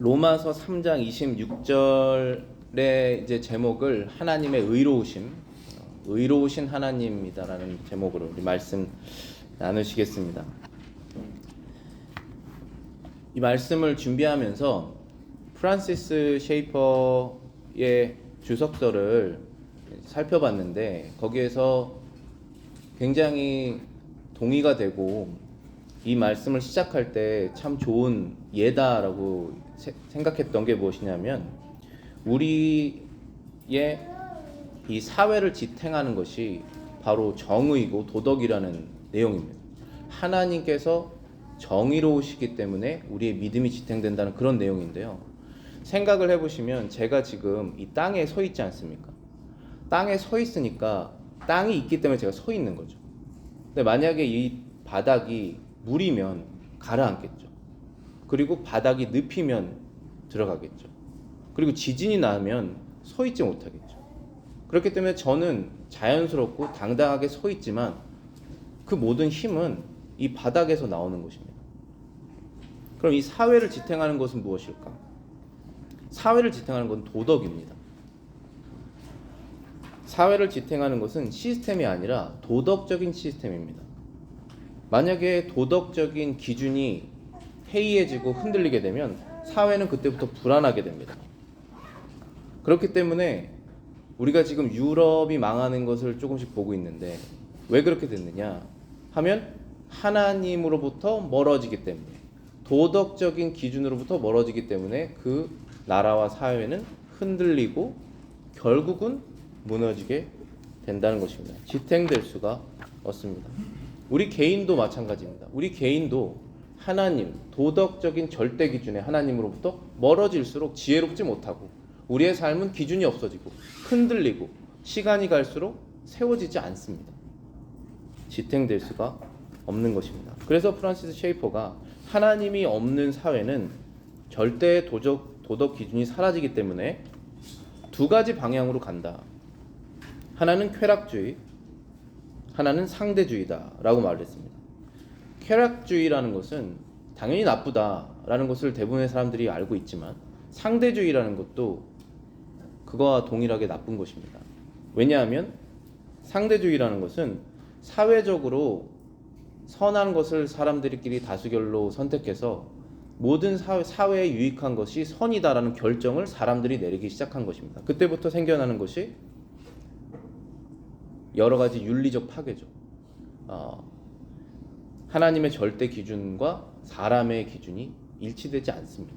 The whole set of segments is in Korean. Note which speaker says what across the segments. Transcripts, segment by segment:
Speaker 1: 로마서 3장 26절의 이제 제목을 하나님의 의로우신 하나님이다라는 제목으로 우리 말씀 나누시겠습니다. 이 말씀을 준비하면서 프란시스 셰이퍼의 주석서를 살펴봤는데 거기에서 굉장히 동의가 되고 이 말씀을 시작할 때 참 좋은 예다라고 생각했던 게 무엇이냐면 우리의 이 사회를 지탱하는 것이 바로 정의고 도덕이라는 내용입니다. 하나님께서 정의로우시기 때문에 우리의 믿음이 지탱된다는 그런 내용인데요. 생각을 해보시면 제가 지금 이 땅에 서 있지 않습니까? 땅에 서 있으니까 땅이 있기 때문에 제가 서 있는 거죠. 근데 만약에 이 바닥이 물이면 가라앉겠죠. 그리고 바닥이 늪이면 들어가겠죠. 그리고 지진이 나면 서 있지 못하겠죠. 그렇기 때문에 저는 자연스럽고 당당하게 서 있지만 그 모든 힘은 이 바닥에서 나오는 것입니다. 그럼 이 사회를 지탱하는 것은 무엇일까? 사회를 지탱하는 건 도덕입니다. 사회를 지탱하는 것은 시스템이 아니라 도덕적인 시스템입니다. 만약에 도덕적인 기준이 해이해지고 흔들리게 되면 사회는 그때부터 불안하게 됩니다. 그렇기 때문에 우리가 지금 유럽이 망하는 것을 조금씩 보고 있는데 왜 그렇게 됐느냐 하면 하나님으로부터 멀어지기 때문에, 도덕적인 기준으로부터 멀어지기 때문에 그 나라와 사회는 흔들리고 결국은 무너지게 된다는 것입니다. 지탱될 수가 없습니다. 우리 개인도 마찬가지입니다. 우리 개인도 하나님, 도덕적인 절대 기준의 하나님으로부터 멀어질수록 지혜롭지 못하고 우리의 삶은 기준이 없어지고 흔들리고 시간이 갈수록 세워지지 않습니다. 지탱될 수가 없는 것입니다. 그래서 프란시스 셰이퍼가 하나님이 없는 사회는 절대 도덕 기준이 사라지기 때문에 두 가지 방향으로 간다. 하나는 쾌락주의, 하나는 상대주의다라고 말을 했습니다. 쾌락주의라는 것은 당연히 나쁘다라는 것을 대부분의 사람들이 알고 있지만 상대주의라는 것도 그거와 동일하게 나쁜 것입니다. 왜냐하면 상대주의라는 것은 사회적으로 선한 것을 사람들끼리 다수결로 선택해서 모든 사회에 유익한 것이 선이다라는 결정을 사람들이 내리기 시작한 것입니다. 그때부터 생겨나는 것이 여러 가지 윤리적 파괴죠. 하나님의 절대 기준과 사람의 기준이 일치되지 않습니다.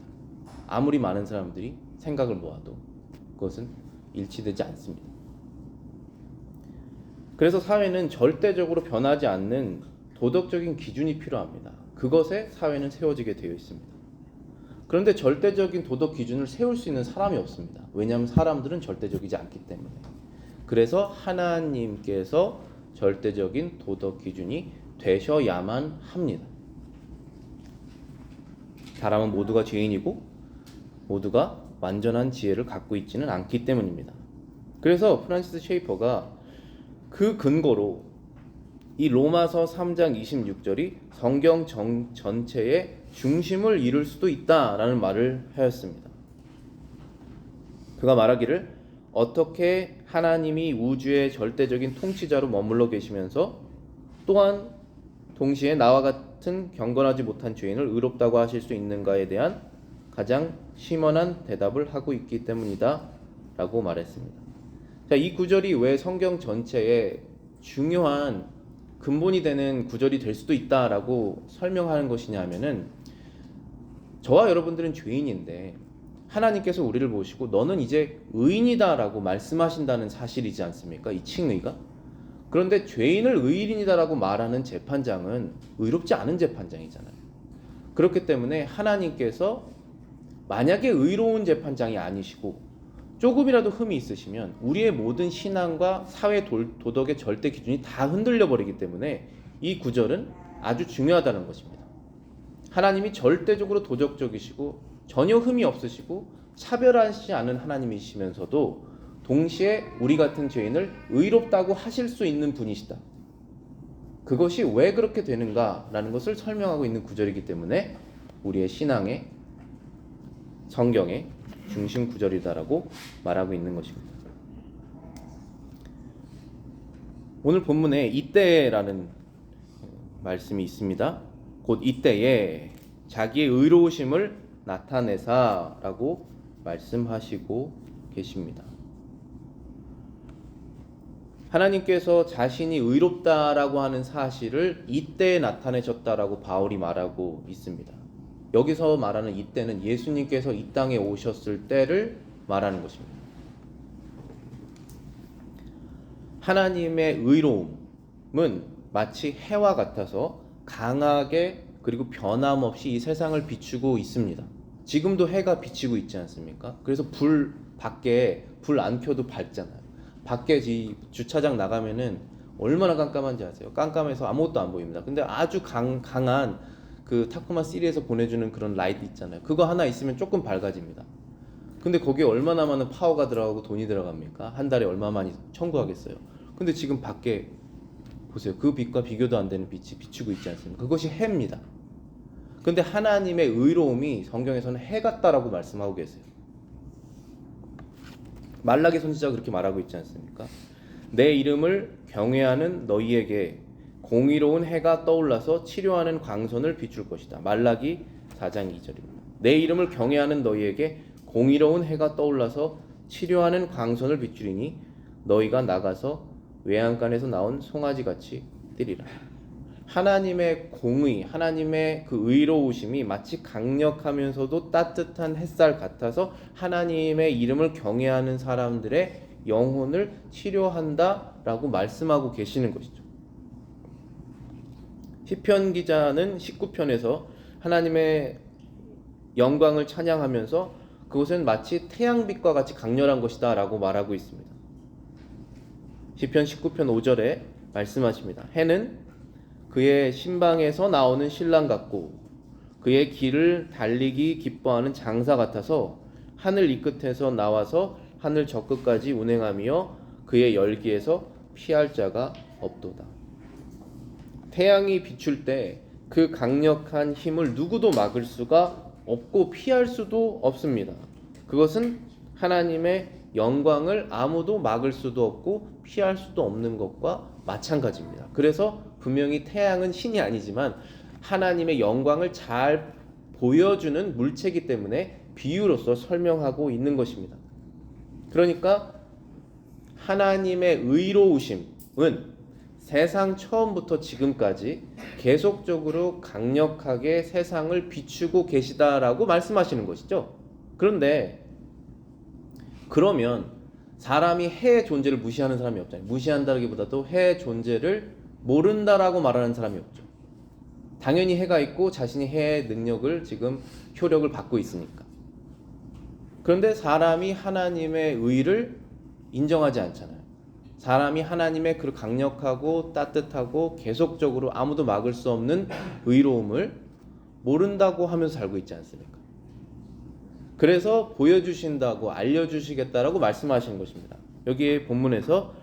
Speaker 1: 아무리 많은 사람들이 생각을 모아도 그것은 일치되지 않습니다. 그래서 사회는 절대적으로 변하지 않는 도덕적인 기준이 필요합니다. 그것에 사회는 세워지게 되어 있습니다. 그런데 절대적인 도덕 기준을 세울 수 있는 사람이 없습니다. 왜냐하면 사람들은 절대적이지 않기 때문에. 그래서 하나님께서 절대적인 도덕 기준이 되셔야만 합니다. 사람은 모두가 죄인이고 모두가 완전한 지혜를 갖고 있지는 않기 때문입니다. 그래서 프란시스 셰이퍼가 그 근거로 이 로마서 3장 26절이 성경 전체의 중심을 이룰 수도 있다라는 말을 하였습니다. 그가 말하기를 어떻게 하나님이 우주의 절대적인 통치자로 머물러 계시면서 또한 동시에 나와 같은 경건하지 못한 죄인을 의롭다고 하실 수 있는가에 대한 가장 심원한 대답을 하고 있기 때문이다 라고 말했습니다. 자, 이 구절이 왜 성경 전체에 중요한 근본이 되는 구절이 될 수도 있다라고 설명하는 것이냐 하면은 저와 여러분들은 죄인인데 하나님께서 우리를 보시고 너는 이제 의인이다라고 말씀하신다는 사실이지 않습니까? 이 칭의가. 그런데 죄인을 의인이다라고 말하는 재판장은 의롭지 않은 재판장이잖아요. 그렇기 때문에 하나님께서 만약에 의로운 재판장이 아니시고 조금이라도 흠이 있으시면 우리의 모든 신앙과 사회 도덕의 절대 기준이 다 흔들려 버리기 때문에 이 구절은 아주 중요하다는 것입니다. 하나님이 절대적으로 도덕적이시고 전혀 흠이 없으시고 차별하지 않은 하나님이시면서도 동시에 우리 같은 죄인을 의롭다고 하실 수 있는 분이시다. 그것이 왜 그렇게 되는가라는 것을 설명하고 있는 구절이기 때문에 우리의 신앙에 성경의 중심 구절이다라고 말하고 있는 것입니다. 오늘 본문에 이때라는 말씀이 있습니다. 곧 이때에 자기의 의로우심을 나타내사라고 말씀하시고 계십니다. 하나님께서 자신이 의롭다라고 하는 사실을 이때에 나타내셨다라고 바울이 말하고 있습니다. 여기서 말하는 이때는 예수님께서 이 땅에 오셨을 때를 말하는 것입니다. 하나님의 의로움은 마치 해와 같아서 강하게 그리고 변함없이 이 세상을 비추고 있습니다. 지금도 해가 비치고 있지 않습니까? 그래서 밖에 불 안 켜도 밝잖아요. 밖에 주차장 나가면은 얼마나 깜깜한지 아세요? 깜깜해서 아무것도 안 보입니다. 근데 아주 강한 그 타코마 시리에서 보내주는 그런 라이트 있잖아요. 그거 하나 있으면 조금 밝아집니다. 근데 거기에 얼마나 많은 파워가 들어가고 돈이 들어갑니까? 한 달에 얼마 많이 청구하겠어요. 근데 지금 밖에 보세요. 그 빛과 비교도 안 되는 빛이 비추고 있지 않습니까? 그것이 해입니다. 근데 하나님의 의로움이 성경에서는 해 같다라고 말씀하고 계세요. 말라기 선지자가 그렇게 말하고 있지 않습니까? 내 이름을 경외하는 너희에게 공의로운 해가 떠올라서 치료하는 광선을 비출 것이다. 말라기 4장 2절입니다. 내 이름을 경외하는 너희에게 공의로운 해가 떠올라서 치료하는 광선을 비추리니 너희가 나가서 외양간에서 나온 송아지같이 뛰리라. 하나님의 공의, 하나님의 그 의로우심이 마치 강력하면서도 따뜻한 햇살 같아서 하나님의 이름을 경외하는 사람들의 영혼을 치료한다라고 말씀하고 계시는 것이죠. 시편 기자는 19편에서 하나님의 영광을 찬양하면서 그것은 마치 태양빛과 같이 강렬한 것이다 라고 말하고 있습니다. 시편 19편 5절에 말씀하십니다. 해는 그의 신방에서 나오는 신랑 같고 그의 길을 달리기 기뻐하는 장사 같아서 하늘 이 끝에서 나와서 하늘 저 끝까지 운행하며 그의 열기에서 피할 자가 없도다. 태양이 비출 때 그 강력한 힘을 누구도 막을 수가 없고 피할 수도 없습니다. 그것은 하나님의 영광을 아무도 막을 수도 없고 피할 수도 없는 것과 마찬가지입니다. 그래서 분명히 태양은 신이 아니지만 하나님의 영광을 잘 보여주는 물체이기 때문에 비유로서 설명하고 있는 것입니다. 그러니까 하나님의 의로우심은 세상 처음부터 지금까지 계속적으로 강력하게 세상을 비추고 계시다라고 말씀하시는 것이죠. 그런데 그러면 사람이 해의 존재를 무시하는 사람이 없잖아요. 무시한다기보다도 해의 존재를 모른다라고 말하는 사람이 없죠. 당연히 해가 있고 자신이 해의 능력을 지금 효력을 받고 있으니까. 그런데 사람이 하나님의 의를 인정하지 않잖아요. 사람이 하나님의 그 강력하고 따뜻하고 계속적으로 아무도 막을 수 없는 의로움을 모른다고 하면서 살고 있지 않습니까? 그래서 보여주신다고 알려주시겠다라고 말씀하시는 것입니다. 여기 본문에서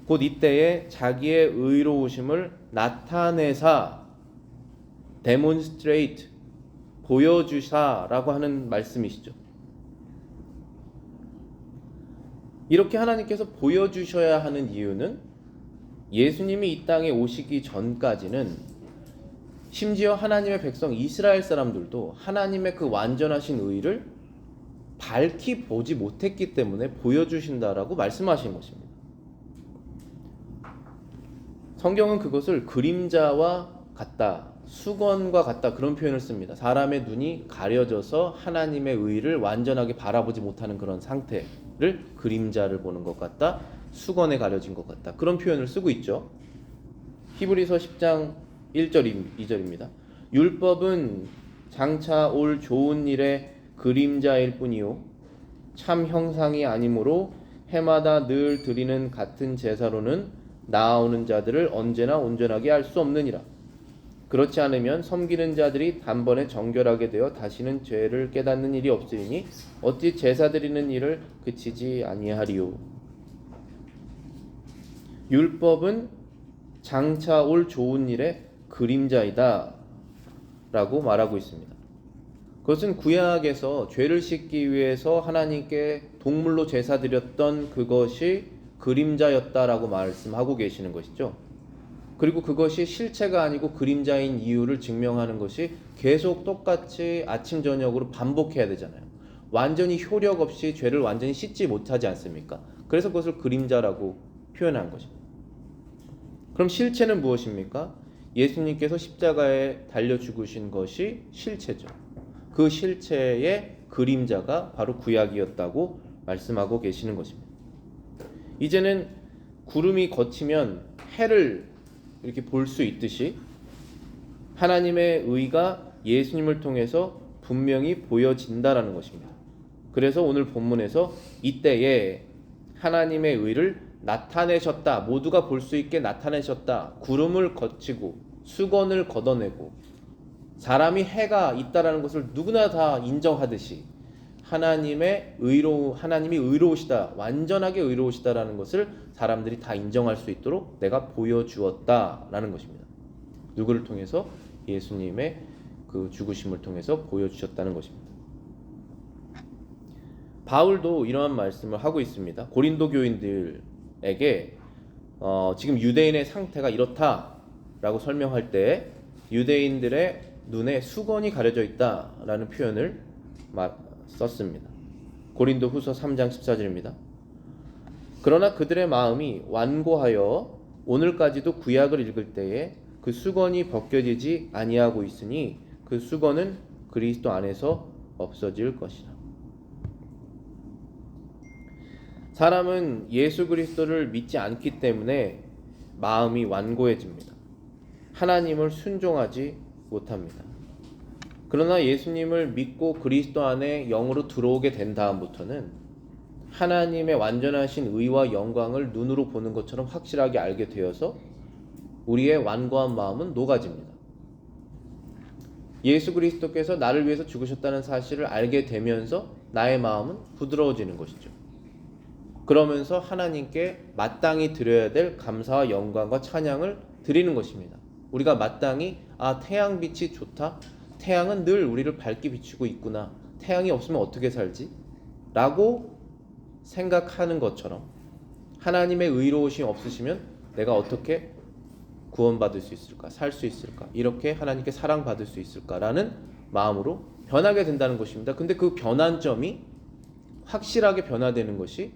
Speaker 1: 곧 이때에 자기의 의로우심을 나타내사 demonstrate 보여주사라고 하는 말씀이시죠. 이렇게 하나님께서 보여주셔야 하는 이유는 예수님이 이 땅에 오시기 전까지는 심지어 하나님의 백성 이스라엘 사람들도 하나님의 그 완전하신 의를 밝히 보지 못했기 때문에 보여주신다라고 말씀하신 것입니다. 성경은 그것을 그림자와 같다, 수건과 같다 그런 표현을 씁니다. 사람의 눈이 가려져서 하나님의 의를 완전하게 바라보지 못하는 그런 상태를 그림자를 보는 것 같다, 수건에 가려진 것 같다 그런 표현을 쓰고 있죠. 히브리서 10장 1절 2절입니다. 율법은 장차 올 좋은 일의 그림자일 뿐이요 참 형상이 아니므로 해마다 늘 드리는 같은 제사로는 나아오는 자들을 언제나 온전하게 할 수 없느니라. 그렇지 않으면 섬기는 자들이 단번에 정결하게 되어 다시는 죄를 깨닫는 일이 없으리니 어찌 제사 드리는 일을 그치지 아니하리요. 율법은 장차 올 좋은 일의 그림자이다 라고 말하고 있습니다. 그것은 구약에서 죄를 씻기 위해서 하나님께 동물로 제사 드렸던 그것이 그림자였다라고 말씀하고 계시는 것이죠. 그리고 그것이 실체가 아니고 그림자인 이유를 증명하는 것이 계속 똑같이 아침 저녁으로 반복해야 되잖아요. 완전히 효력 없이 죄를 완전히 씻지 못하지 않습니까? 그래서 그것을 그림자라고 표현한 것입니다. 그럼 실체는 무엇입니까? 예수님께서 십자가에 달려 죽으신 것이 실체죠. 그 실체의 그림자가 바로 구약이었다고 말씀하고 계시는 것입니다. 이제는 구름이 걷히면 해를 이렇게 볼 수 있듯이 하나님의 의가 예수님을 통해서 분명히 보여진다라는 것입니다. 그래서 오늘 본문에서 이때에 하나님의 의를 나타내셨다, 모두가 볼 수 있게 나타내셨다, 구름을 거치고 수건을 걷어내고 사람이 해가 있다라는 것을 누구나 다 인정하듯이 하나님이 의로우시다, 완전하게 의로우시다라는 것을 사람들이 다 인정할 수 있도록 내가 보여주었다라는 것입니다. 누구를 통해서? 예수님의 그 죽으심을 통해서 보여주셨다는 것입니다. 바울도 이러한 말씀을 하고 있습니다. 고린도 교인들에게 지금 유대인의 상태가 이렇다라고 설명할 때 유대인들의 눈에 수건이 가려져 있다라는 표현을 썼습니다. 고린도 후서 3장 14절입니다. 그러나 그들의 마음이 완고하여 오늘까지도 구약을 읽을 때에 그 수건이 벗겨지지 아니하고 있으니 그 수건은 그리스도 안에서 없어질 것이라. 사람은 예수 그리스도를 믿지 않기 때문에 마음이 완고해집니다. 하나님을 순종하지 못합니다. 그러나 예수님을 믿고 그리스도 안에 영으로 들어오게 된 다음부터는 하나님의 완전하신 의와 영광을 눈으로 보는 것처럼 확실하게 알게 되어서 우리의 완고한 마음은 녹아집니다. 예수 그리스도께서 나를 위해서 죽으셨다는 사실을 알게 되면서 나의 마음은 부드러워지는 것이죠. 그러면서 하나님께 마땅히 드려야 될 감사와 영광과 찬양을 드리는 것입니다. 우리가 마땅히 태양빛이 좋다. 태양은 늘 우리를 밝게 비추고 있구나. 태양이 없으면 어떻게 살지? 라고 생각하는 것처럼 하나님의 의로우심이 없으시면 내가 어떻게 구원받을 수 있을까? 살 수 있을까? 이렇게 하나님께 사랑받을 수 있을까라는 마음으로 변하게 된다는 것입니다. 근데 그 변환점이 확실하게 변화되는 것이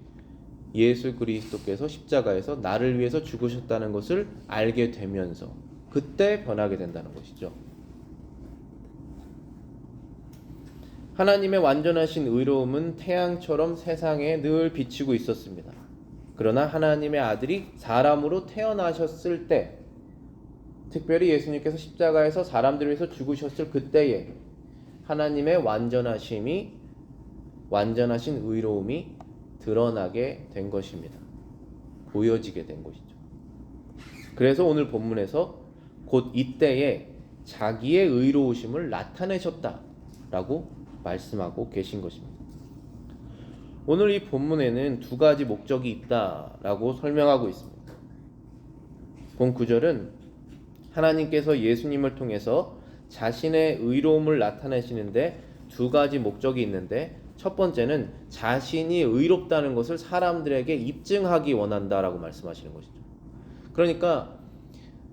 Speaker 1: 예수 그리스도께서 십자가에서 나를 위해서 죽으셨다는 것을 알게 되면서 그때 변하게 된다는 것이죠. 하나님의 완전하신 의로움은 태양처럼 세상에 늘 비치고 있었습니다. 그러나 하나님의 아들이 사람으로 태어나셨을 때, 특별히 예수님께서 십자가에서 사람들을 위해서 죽으셨을 그때에 하나님의 완전하신 의로움이 드러나게 된 것입니다. 보여지게 된 것이죠. 그래서 오늘 본문에서 곧 이때에 자기의 의로우심을 나타내셨다라고 말씀하고 계신 것입니다. 오늘 이 본문에는 두 가지 목적이 있다라고 설명하고 있습니다. 본 9절은 하나님께서 예수님을 통해서 자신의 의로움을 나타내시는데 두 가지 목적이 있는데 첫 번째는 자신이 의롭다는 것을 사람들에게 입증하기 원한다라고 말씀하시는 것이죠. 그러니까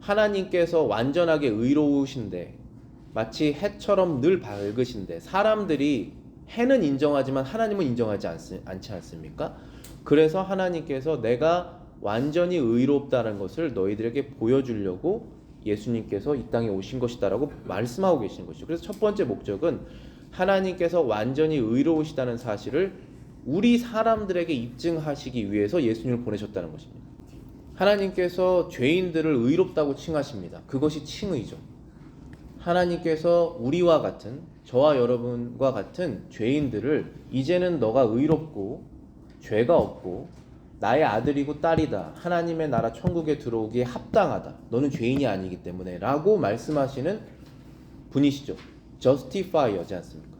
Speaker 1: 하나님께서 완전하게 의로우신데 마치 해처럼 늘 밝으신데 사람들이 해는 인정하지만 하나님은 인정하지 않지 않습니까? 그래서 하나님께서 내가 완전히 의롭다는 것을 너희들에게 보여주려고 예수님께서 이 땅에 오신 것이다라고 말씀하고 계시는 것이죠. 그래서 첫 번째 목적은 하나님께서 완전히 의로우시다는 사실을 우리 사람들에게 입증하시기 위해서 예수님을 보내셨다는 것입니다. 하나님께서 죄인들을 의롭다고 칭하십니다. 그것이 칭의죠. 하나님께서 우리와 같은 저와 여러분과 같은 죄인들을 이제는 너가 의롭고 죄가 없고 나의 아들이고 딸이다. 하나님의 나라 천국에 들어오기에 합당하다. 너는 죄인이 아니기 때문에 라고 말씀하시는 분이시죠. justifier지 않습니까?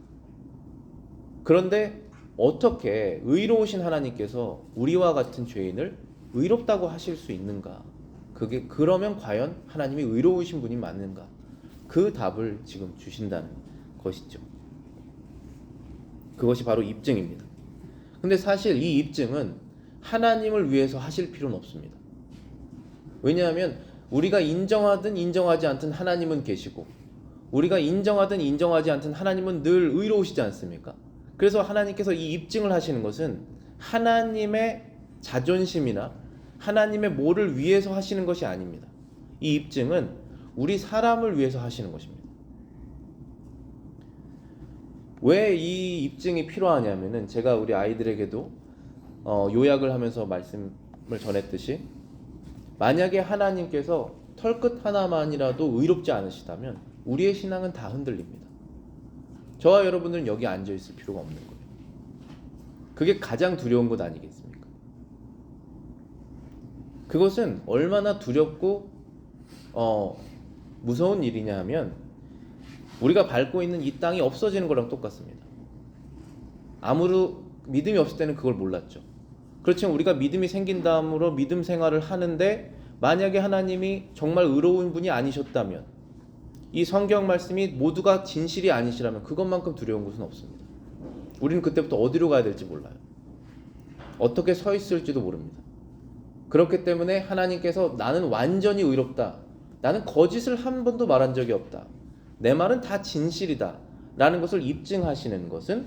Speaker 1: 그런데 어떻게 의로우신 하나님께서 우리와 같은 죄인을 의롭다고 하실 수 있는가? 그러면 과연 하나님이 의로우신 분이 맞는가? 그 답을 지금 주신다는 것이죠. 그것이 바로 입증입니다. 근데 사실 이 입증은 하나님을 위해서 하실 필요는 없습니다. 왜냐하면 우리가 인정하든 인정하지 않든 하나님은 계시고, 우리가 인정하든 인정하지 않든 하나님은 늘 의로우시지 않습니까? 그래서 하나님께서 이 입증을 하시는 것은 하나님의 자존심이나 하나님의 뭐를 위해서 하시는 것이 아닙니다. 이 입증은 우리 사람을 위해서 하시는 것입니다. 왜 이 입증이 필요하냐면은, 제가 우리 아이들에게도 요약을 하면서 말씀을 전했듯이, 만약에 하나님께서 털끝 하나만이라도 의롭지 않으시다면 우리의 신앙은 다 흔들립니다. 저와 여러분들은 여기 앉아 있을 필요가 없는 거예요. 그게 가장 두려운 것 아니겠습니까? 그것은 얼마나 두렵고 무서운 일이냐 하면, 우리가 밟고 있는 이 땅이 없어지는 거랑 똑같습니다. 아무로 믿음이 없을 때는 그걸 몰랐죠. 그렇지만 우리가 믿음이 생긴 다음으로 믿음 생활을 하는데, 만약에 하나님이 정말 의로운 분이 아니셨다면, 이 성경 말씀이 모두가 진실이 아니시라면 그것만큼 두려운 것은 없습니다. 우리는 그때부터 어디로 가야 될지 몰라요. 어떻게 서 있을지도 모릅니다. 그렇기 때문에 하나님께서 나는 완전히 의롭다, 나는 거짓을 한 번도 말한 적이 없다, 내 말은 다 진실이다 라는 것을 입증하시는 것은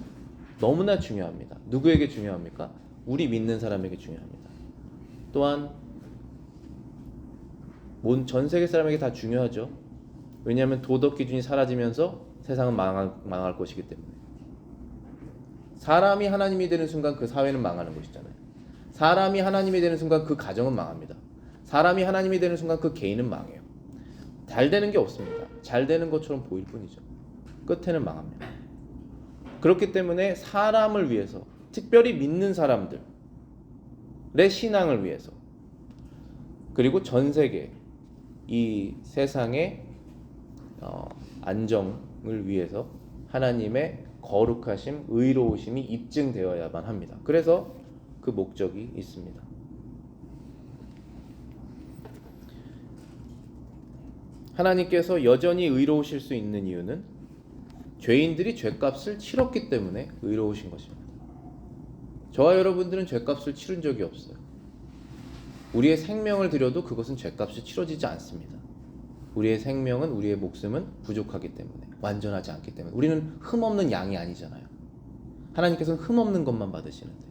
Speaker 1: 너무나 중요합니다. 누구에게 중요합니까? 우리 믿는 사람에게 중요합니다. 또한 전 세계 사람에게 다 중요하죠. 왜냐하면 도덕 기준이 사라지면서 세상은 망할 것이기 때문에. 사람이 하나님이 되는 순간 그 사회는 망하는 것이잖아요. 사람이 하나님이 되는 순간 그 가정은 망합니다. 사람이 하나님이 되는 순간 그 개인은 망해요. 잘 되는 게 없습니다. 잘 되는 것처럼 보일 뿐이죠. 끝에는 망합니다. 그렇기 때문에 사람을 위해서, 특별히 믿는 사람들의 신앙을 위해서, 그리고 전 세계 이 세상의 안정을 위해서 하나님의 거룩하심, 의로우심이 입증되어야만 합니다. 그래서 그 목적이 있습니다. 하나님께서 여전히 의로우실 수 있는 이유는 죄인들이 죄값을 치렀기 때문에 의로우신 것입니다. 저와 여러분들은 죄값을 치른 적이 없어요. 우리의 생명을 들여도 그것은 죄값이 치러지지 않습니다. 우리의 생명은, 우리의 목숨은 부족하기 때문에, 완전하지 않기 때문에. 우리는 흠없는 양이 아니잖아요. 하나님께서는 흠없는 것만 받으시는데,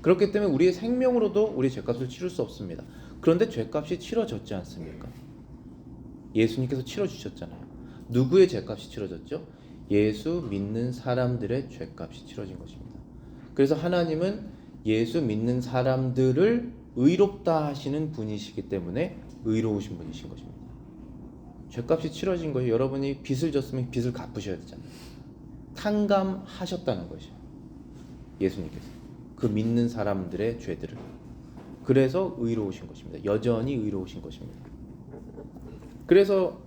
Speaker 1: 그렇기 때문에 우리의 생명으로도 우리의 죄값을 치를 수 없습니다. 그런데 죄값이 치러졌지 않습니까? 예수님께서 치러주셨잖아요. 누구의 죄값이 치러졌죠? 예수 믿는 사람들의 죄값이 치러진 것입니다. 그래서 하나님은 예수 믿는 사람들을 의롭다 하시는 분이시기 때문에 의로우신 분이신 것입니다. 죄값이 치러진 거예요. 여러분이 빚을 졌으면 빚을 갚으셔야 되잖아요. 탕감하셨다는 것이죠. 예수님께서 그 믿는 사람들의 죄들을. 그래서 의로우신 것입니다. 여전히 의로우신 것입니다. 그래서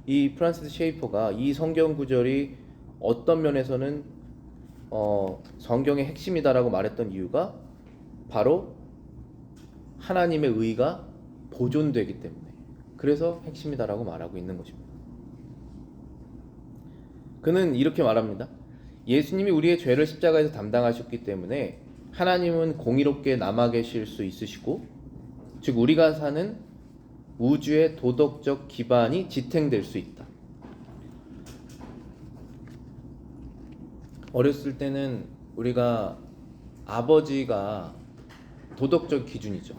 Speaker 1: 이 프란시스 셰이퍼가 이 성경 구절이 어떤 면에서는 성경의 핵심이다라고 말했던 이유가 바로 하나님의 의가 보존되기 때문에, 그래서 핵심이다라고 말하고 있는 것입니다. 그는 이렇게 말합니다. 예수님이 우리의 죄를 십자가에서 담당하셨기 때문에 하나님은 공의롭게 남아 계실 수 있으시고, 즉 우리가 사는 우주의 도덕적 기반이 지탱될 수 있다. 어렸을 때는 우리가 아버지가 도덕적 기준이죠.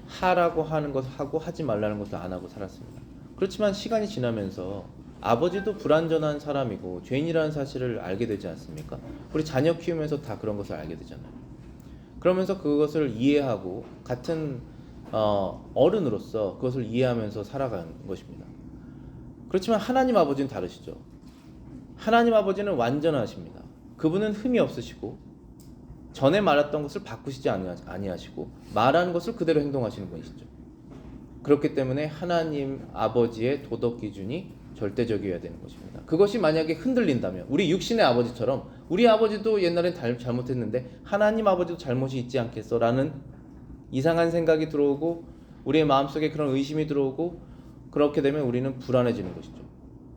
Speaker 1: 하라고 하는 것을 하고 하지 말라는 것을 안 하고 살았습니다. 그렇지만 시간이 지나면서 아버지도 불완전한 사람이고 죄인이라는 사실을 알게 되지 않습니까? 우리 자녀 키우면서 다 그런 것을 알게 되잖아요. 그러면서 그것을 이해하고 같은 어른으로서 그것을 이해하면서 살아가는 것입니다. 그렇지만 하나님 아버지는 다르시죠. 하나님 아버지는 완전하십니다. 그분은 흠이 없으시고 전에 말했던 것을 바꾸시지 아니하시고 말하는 것을 그대로 행동하시는 분이시죠. 그렇기 때문에 하나님 아버지의 도덕 기준이 절대적이어야 되는 것입니다. 그것이 만약에 흔들린다면, 우리 육신의 아버지처럼 우리 아버지도 옛날엔 잘못했는데 하나님 아버지도 잘못이 있지 않겠어? 라는 이상한 생각이 들어오고 우리의 마음속에 그런 의심이 들어오고, 그렇게 되면 우리는 불안해지는 것이죠.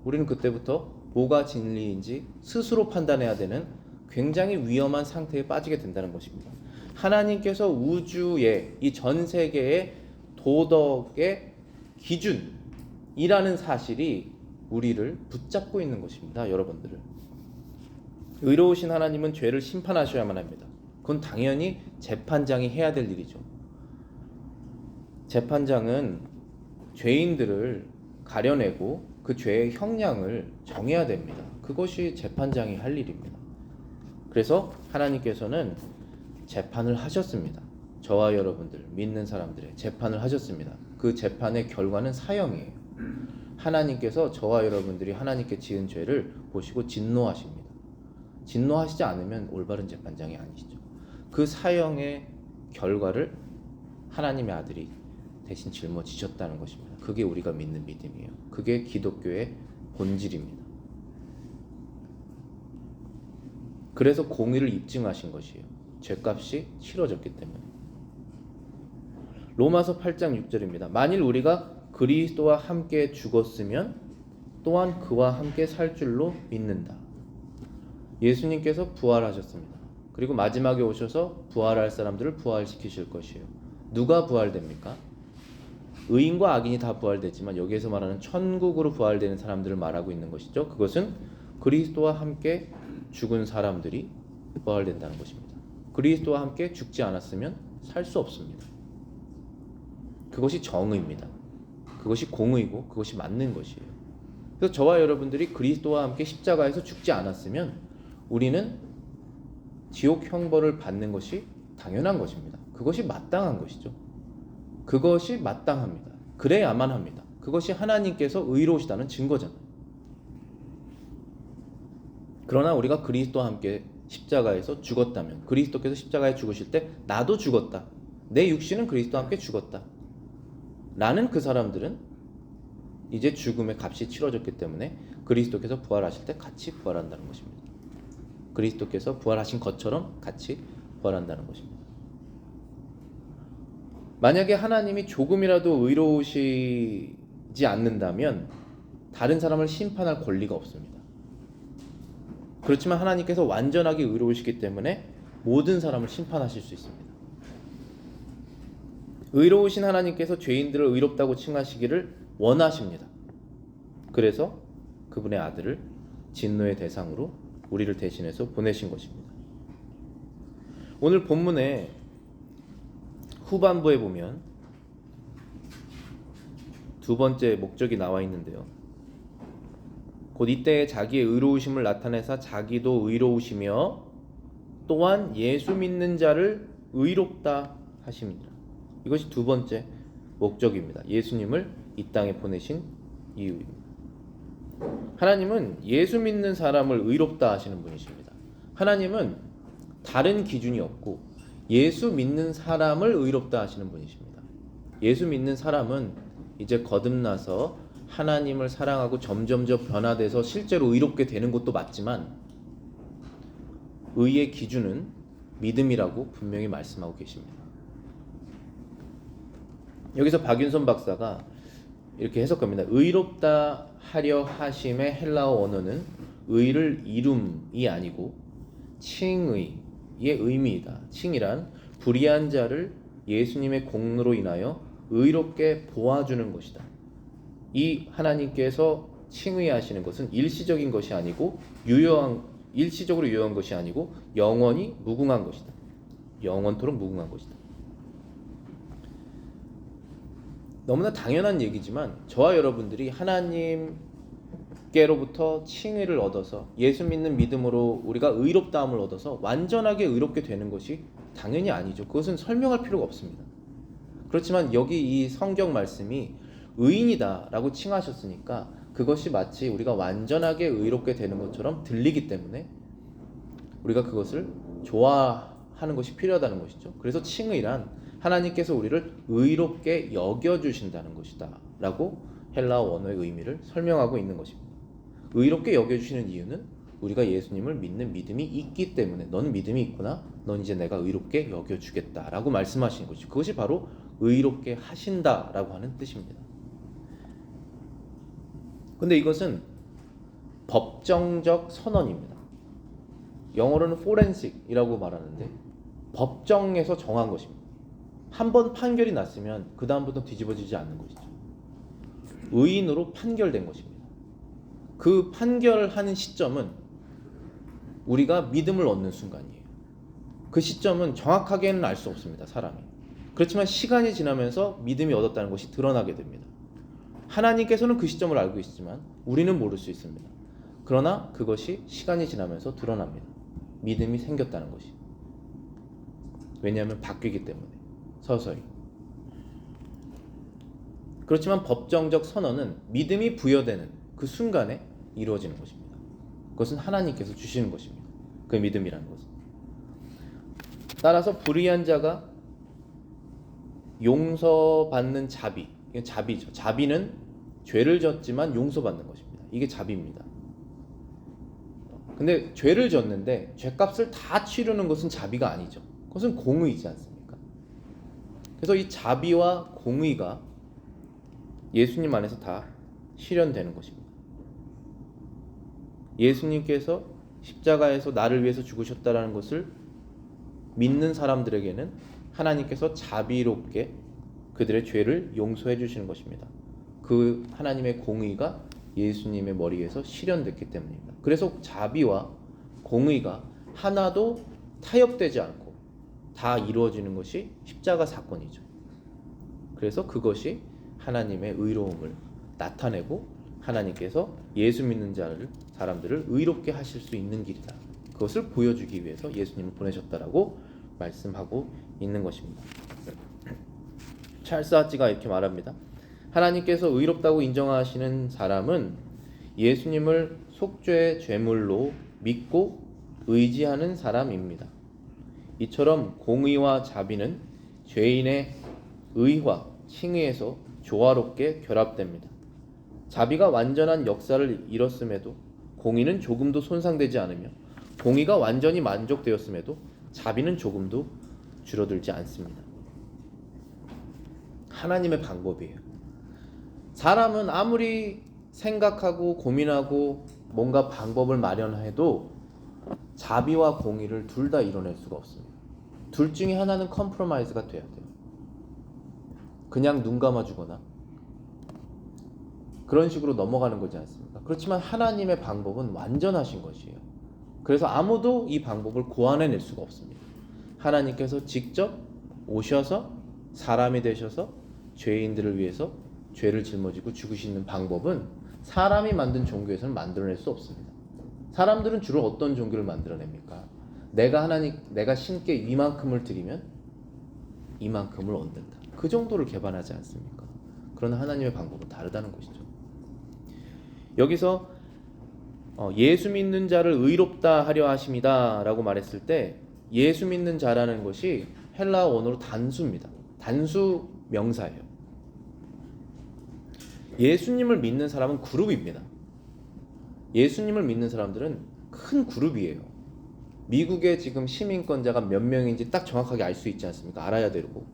Speaker 1: 우리는 그때부터 뭐가 진리인지 스스로 판단해야 되는 굉장히 위험한 상태에 빠지게 된다는 것입니다. 하나님께서 우주의 이 전 세계의 도덕의 기준이라는 사실이 우리를 붙잡고 있는 것입니다. 여러분들을. 의로우신 하나님은 죄를 심판하셔야만 합니다. 그건 당연히 재판장이 해야 될 일이죠. 재판장은 죄인들을 가려내고 그 죄의 형량을 정해야 됩니다. 그것이 재판장이 할 일입니다. 그래서 하나님께서는 재판을 하셨습니다. 저와 여러분들 믿는 사람들의 재판을 하셨습니다. 그 재판의 결과는 사형이에요. 하나님께서 저와 여러분들이 하나님께 지은 죄를 보시고 진노하십니다. 진노하시지 않으면 올바른 재판장이 아니시죠. 그 사형의 결과를 하나님의 아들이 대신 짊어지셨다는 것입니다. 그게 우리가 믿는 믿음이에요. 그게 기독교의 본질입니다. 그래서 공의를 입증하신 것이에요. 죄값이 치러졌기 때문에. 로마서 8장 6절입니다. 만일 우리가 그리스도와 함께 죽었으면 또한 그와 함께 살 줄로 믿는다. 예수님께서 부활하셨습니다. 그리고 마지막에 오셔서 부활할 사람들을 부활시키실 것이에요. 누가 부활됩니까? 의인과 악인이 다 부활되지만 여기에서 말하는 천국으로 부활되는 사람들을 말하고 있는 것이죠. 그것은 그리스도와 함께 죽은 사람들이 부활된다는 것입니다. 그리스도와 함께 죽지 않았으면 살 수 없습니다. 그것이 정의입니다. 그것이 공의고 그것이 맞는 것이에요. 그래서 저와 여러분들이 그리스도와 함께 십자가에서 죽지 않았으면 우리는 지옥 형벌을 받는 것이 당연한 것입니다. 그것이 마땅한 것이죠. 그것이 마땅합니다. 그래야만 합니다. 그것이 하나님께서 의로우시다는 증거잖아요. 그러나 우리가 그리스도와 함께 십자가에서 죽었다면, 그리스도께서 십자가에 죽으실 때 나도 죽었다, 내 육신은 그리스도와 함께 죽었다 라는 그 사람들은 이제 죽음의 값이 치러졌기 때문에 그리스도께서 부활하실 때 같이 부활한다는 것입니다. 그리스도께서 부활하신 것처럼 같이 부활한다는 것입니다. 만약에 하나님이 조금이라도 의로우시지 않는다면 다른 사람을 심판할 권리가 없습니다. 그렇지만 하나님께서 완전하게 의로우시기 때문에 모든 사람을 심판하실 수 있습니다. 의로우신 하나님께서 죄인들을 의롭다고 칭하시기를 원하십니다. 그래서 그분의 아들을 진노의 대상으로 우리를 대신해서 보내신 것입니다. 오늘 본문의 후반부에 보면 두 번째 목적이 나와 있는데요. 곧 이때에 자기의 의로우심을 나타내사 자기도 의로우시며 또한 예수 믿는 자를 의롭다 하십니다. 이것이 두 번째 목적입니다. 예수님을 이 땅에 보내신 이유입니다. 하나님은 예수 믿는 사람을 의롭다 하시는 분이십니다. 하나님은 다른 기준이 없고 예수 믿는 사람을 의롭다 하시는 분이십니다. 예수 믿는 사람은 이제 거듭나서 하나님을 사랑하고 점점점 변화돼서 실제로 의롭게 되는 것도 맞지만 의의 기준은 믿음이라고 분명히 말씀하고 계십니다. 여기서 박윤선 박사가 이렇게 해석합니다. 의롭다 하려 하심의 헬라어 원어는 의를 이룸이 아니고 칭의의 의미이다. 칭이란 불의한 자를 예수님의 공로로 인하여 의롭게 보아주는 것이다. 이 하나님께서 칭의하시는 것은 일시적인 것이 아니고 일시적으로 유효한 것이 아니고 영원히 무궁한 것이다. 영원토록 무궁한 것이다. 너무나 당연한 얘기지만 저와 여러분들이 하나님께로부터 칭의를 얻어서 예수 믿는 믿음으로 우리가 의롭다함을 얻어서 완전하게 의롭게 되는 것이 당연히 아니죠. 그것은 설명할 필요가 없습니다. 그렇지만 여기 이 성경 말씀이 의인이다 라고 칭하셨으니까 그것이 마치 우리가 완전하게 의롭게 되는 것처럼 들리기 때문에 우리가 그것을 좋아하는 것이 필요하다는 것이죠. 그래서 칭의란 하나님께서 우리를 의롭게 여겨주신다는 것이다 라고 헬라어 원어의 의미를 설명하고 있는 것입니다. 의롭게 여겨주시는 이유는 우리가 예수님을 믿는 믿음이 있기 때문에 너는 믿음이 있구나, 넌 이제 내가 의롭게 여겨주겠다 라고 말씀하시는 것이죠. 그것이 바로 의롭게 하신다 라고 하는 뜻입니다. 근데 이것은 법정적 선언입니다. 영어로는 forensik이라고 말하는데 법정에서 정한 것입니다. 한 번 판결이 났으면 그 다음부터 뒤집어지지 않는 것이죠. 의인으로 판결된 것입니다. 그 판결하는 시점은 우리가 믿음을 얻는 순간이에요. 그 시점은 정확하게는 알 수 없습니다, 사람이. 그렇지만 시간이 지나면서 믿음이 얻었다는 것이 드러나게 됩니다. 하나님께서는 그 시점을 알고 있지만 우리는 모를 수 있습니다. 그러나 그것이 시간이 지나면서 드러납니다. 믿음이 생겼다는 것이. 왜냐하면 바뀌기 때문에 서서히. 그렇지만 법정적 선언은 믿음이 부여되는 그 순간에 이루어지는 것입니다. 그것은 하나님께서 주시는 것입니다. 그 믿음이라는 것은. 따라서 불의한 자가 용서받는 자비, 이게 자비죠. 자비는 죄를 졌지만 용서받는 것입니다. 이게 자비입니다. 근데 죄를 졌는데 죄값을 다 치르는 것은 자비가 아니죠. 그것은 공의이지 않습니까? 그래서 이 자비와 공의가 예수님 안에서 다 실현되는 것입니다. 예수님께서 십자가에서 나를 위해서 죽으셨다는 것을 믿는 사람들에게는 하나님께서 자비롭게 그들의 죄를 용서해 주시는 것입니다. 그 하나님의 공의가 예수님의 머리에서 실현됐기 때문입니다. 그래서 자비와 공의가 하나도 타협되지 않고 다 이루어지는 것이 십자가 사건이죠. 그래서 그것이 하나님의 의로움을 나타내고 하나님께서 예수 믿는 사람들을 의롭게 하실 수 있는 길이다. 그것을 보여주기 위해서 예수님을 보내셨다라고 말씀하고 있는 것입니다. 찰스 하치가 이렇게 말합니다. 하나님께서 의롭다고 인정하시는 사람은 예수님을 속죄의 제물로 믿고 의지하는 사람입니다. 이처럼 공의와 자비는 죄인의 의와 칭의에서 조화롭게 결합됩니다. 자비가 완전한 역사를 이뤘음에도 공의는 조금도 손상되지 않으며 공의가 완전히 만족되었음에도 자비는 조금도 줄어들지 않습니다. 하나님의 방법이에요. 사람은 아무리 생각하고 고민하고 뭔가 방법을 마련해도 자비와 공의를 둘 다 이뤄낼 수가 없습니다. 둘 중에 하나는 컴프로마이즈가 돼야 돼요. 그냥 눈 감아주거나 그런 식으로 넘어가는 거지 않습니까? 그렇지만 하나님의 방법은 완전하신 것이에요. 그래서 아무도 이 방법을 고안해낼 수가 없습니다. 하나님께서 직접 오셔서 사람이 되셔서 죄인들을 위해서 죄를 짊어지고 죽으시는 방법은 사람이 만든 종교에서는 만들어낼 수 없습니다. 사람들은 주로 어떤 종교를 만들어냅니까? 내가 신께 이만큼을 드리면 이만큼을 얻는다. 그 정도를 개발하지 않습니까? 그러나 하나님의 방법은 다르다는 것이죠. 여기서 예수 믿는 자를 의롭다 하려 하심이다 라고 말했을 때 예수 믿는 자라는 것이 헬라어 원어로 단수입니다. 단수 명사예요. 예수님을 믿는 사람은 그룹입니다. 예수님을 믿는 사람들은 큰 그룹이에요. 미국의 지금 시민권자가 몇 명인지 딱 정확하게 알 수 있지 않습니까? 알아야 되고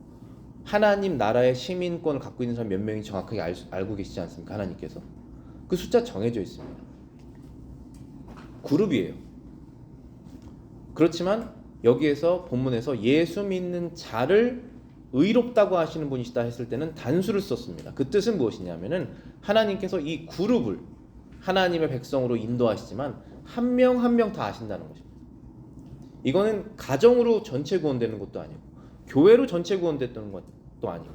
Speaker 1: 하나님 나라의 시민권을 갖고 있는 사람 몇 명인지 정확하게 알고 계시지 않습니까? 하나님께서 그 숫자 정해져 있습니다. 그룹이에요. 그렇지만 여기에서 본문에서 예수 믿는 자를 의롭다고 하시는 분이시다 했을 때는 단수를 썼습니다. 그 뜻은 무엇이냐면은 하나님께서 이 그룹을 하나님의 백성으로 인도하시지만 한 명 한 명 다 아신다는 것입니다. 이거는 가정으로 전체 구원되는 것도 아니고 교회로 전체 구원됐던 것도 아니고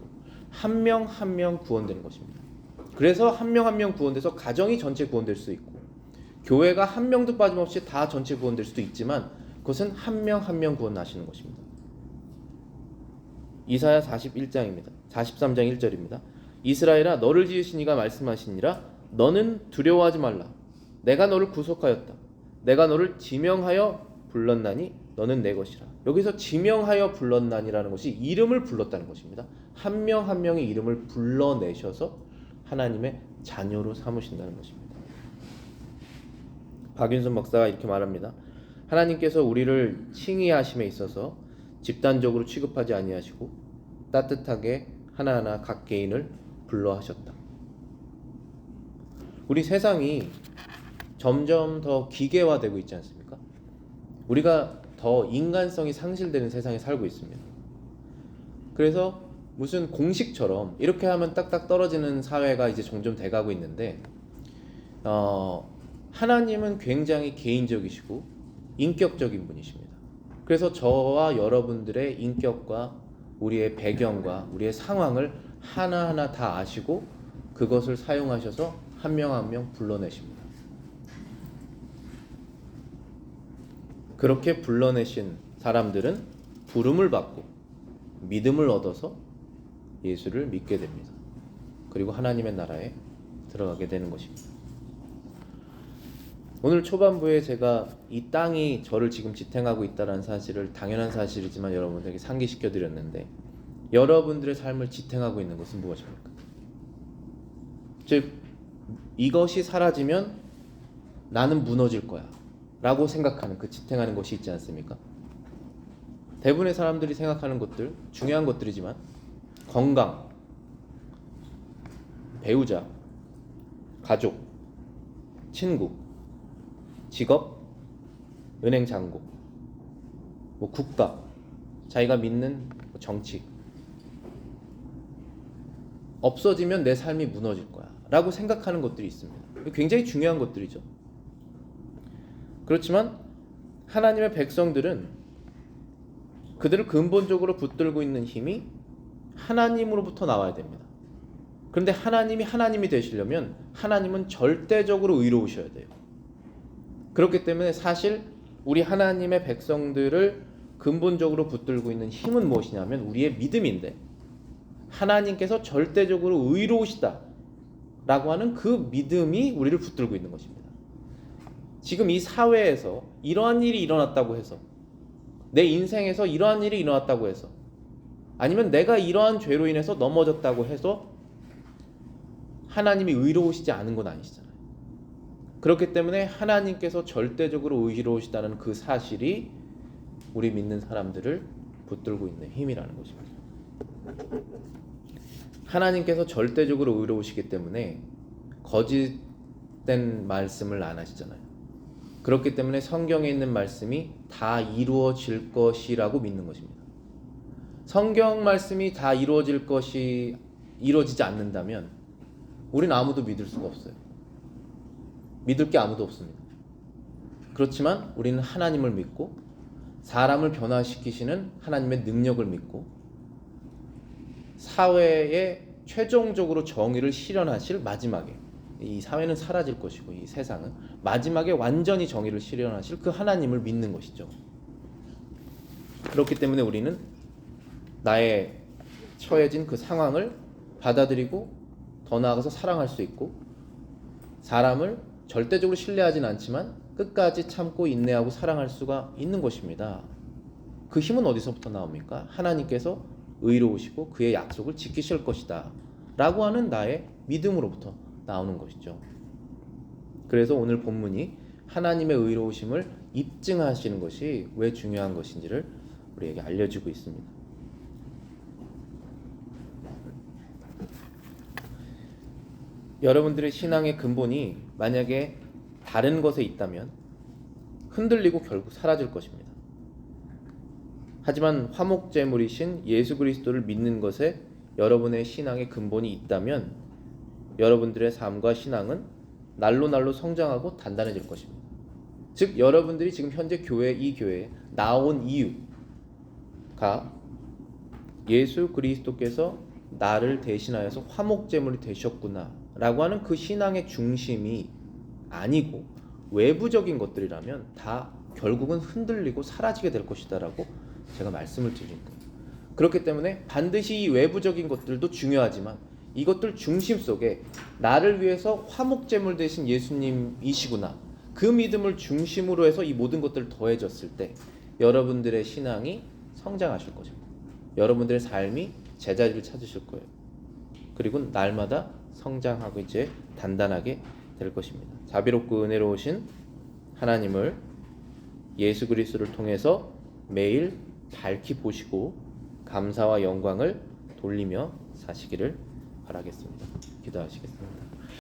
Speaker 1: 한 명 한 명 구원되는 것입니다. 그래서 한 명 한 명 구원돼서 가정이 전체 구원될 수 있고 교회가 한 명도 빠짐없이 다 전체 구원될 수도 있지만 그것은 한 명 한 명 구원하시는 것입니다. 이사야 41장입니다. 43장 1절입니다. 이스라엘아 너를 지으신 이가 말씀하시니라 너는 두려워하지 말라. 내가 너를 구속하였다. 내가 너를 지명하여 불렀나니 너는 내 것이라. 여기서 지명하여 불렀나니라는 것이 이름을 불렀다는 것입니다. 한 명 한 명의 이름을 불러내셔서 하나님의 자녀로 삼으신다는 것입니다. 박윤선 목사가 이렇게 말합니다. 하나님께서 우리를 칭의하심에 있어서 집단적으로 취급하지 아니하시고 따뜻하게 하나하나 각 개인을 불러하셨다. 우리 세상이 점점 더 기계화되고 있지 않습니까? 우리가 더 인간성이 상실되는 세상에 살고 있습니다. 그래서 무슨 공식처럼 이렇게 하면 딱딱 떨어지는 사회가 이제 점점 돼가고 있는데, 하나님은 굉장히 개인적이시고 인격적인 분이십니다. 그래서 저와 여러분들의 인격과 우리의 배경과 우리의 상황을 하나하나 다 아시고 그것을 사용하셔서 한 명 한 명 불러내십니다. 그렇게 불러내신 사람들은 부름을 받고 믿음을 얻어서 예수를 믿게 됩니다. 그리고 하나님의 나라에 들어가게 되는 것입니다. 오늘 초반부에 제가 이 땅이 저를 지금 지탱하고 있다는 사실을, 당연한 사실이지만 여러분들에게 상기시켜 드렸는데, 여러분들의 삶을 지탱하고 있는 것은 무엇입니까? 즉, 이것이 사라지면 나는 무너질 거야 라고 생각하는 그 지탱하는 것이 있지 않습니까? 대부분의 사람들이 생각하는 것들, 중요한 것들이지만 건강, 배우자, 가족, 친구, 직업, 은행 잔고, 국가, 자기가 믿는 정치, 없어지면 내 삶이 무너질 거야 라고 생각하는 것들이 있습니다. 굉장히 중요한 것들이죠. 그렇지만 하나님의 백성들은 그들을 근본적으로 붙들고 있는 힘이 하나님으로부터 나와야 됩니다. 그런데 하나님이 하나님이 되시려면 하나님은 절대적으로 의로우셔야 돼요. 그렇기 때문에 사실 우리 하나님의 백성들을 근본적으로 붙들고 있는 힘은 무엇이냐면 우리의 믿음인데, 하나님께서 절대적으로 의로우시다 라고 하는 그 믿음이 우리를 붙들고 있는 것입니다. 지금 이 사회에서 이러한 일이 일어났다고 해서, 내 인생에서 이러한 일이 일어났다고 해서, 아니면 내가 이러한 죄로 인해서 넘어졌다고 해서 하나님이 의로우시지 않은 건 아니시잖아요. 그렇기 때문에 하나님께서 절대적으로 의로우시다는 그 사실이 우리 믿는 사람들을 붙들고 있는 힘이라는 것입니다. 하나님께서 절대적으로 의로우시기 때문에 거짓된 말씀을 안 하시잖아요. 그렇기 때문에 성경에 있는 말씀이 다 이루어질 것이라고 믿는 것입니다. 성경 말씀이 다 이루어지지 않는다면 우리는 아무도 믿을 수가 없어요. 믿을 게 아무도 없습니다. 그렇지만 우리는 하나님을 믿고 사람을 변화시키시는 하나님의 능력을 믿고 사회에 최종적으로 정의를 실현하실 마지막에, 이 사회는 사라질 것이고 이 세상은 마지막에 완전히 정의를 실현하실 그 하나님을 믿는 것이죠. 그렇기 때문에 우리는 나의 처해진 그 상황을 받아들이고 더 나아가서 사랑할 수 있고, 사람을 절대적으로 신뢰하진 않지만 끝까지 참고 인내하고 사랑할 수가 있는 것입니다. 그 힘은 어디서부터 나옵니까? 하나님께서 의로우시고 그의 약속을 지키실 것이다 라고 하는 나의 믿음으로부터 나오는 것이죠. 그래서 오늘 본문이 하나님의 의로우심을 입증하시는 것이 왜 중요한 것인지를 우리에게 알려주고 있습니다. 여러분들의 신앙의 근본이 만약에 다른 것에 있다면 흔들리고 결국 사라질 것입니다. 하지만 화목제물이신 예수 그리스도를 믿는 것에 여러분의 신앙의 근본이 있다면 여러분들의 삶과 신앙은 날로 날로 성장하고 단단해질 것입니다. 즉 여러분들이 지금 현재 이 교회에 나온 이유가 예수 그리스도께서 나를 대신하여서 화목제물이 되셨구나 라고 하는 그 신앙의 중심이 아니고 외부적인 것들이라면 다 결국은 흔들리고 사라지게 될 것이다 라고 제가 말씀을 드린 거예요. 그렇기 때문에 반드시 이 외부적인 것들도 중요하지만 이것들 중심 속에 나를 위해서 화목제물 되신 예수님이시구나, 그 믿음을 중심으로 해서 이 모든 것들을 더해졌을 때 여러분들의 신앙이 성장하실 것입니다. 여러분들의 삶이 제자리를 찾으실 거예요. 그리고 날마다 성장하고 이제 단단하게 될 것입니다. 자비롭고 은혜로우신 하나님을 예수 그리스도를 통해서 매일 밝히 보시고 감사와 영광을 돌리며 사시기를 바라겠습니다. 기도하시겠습니다.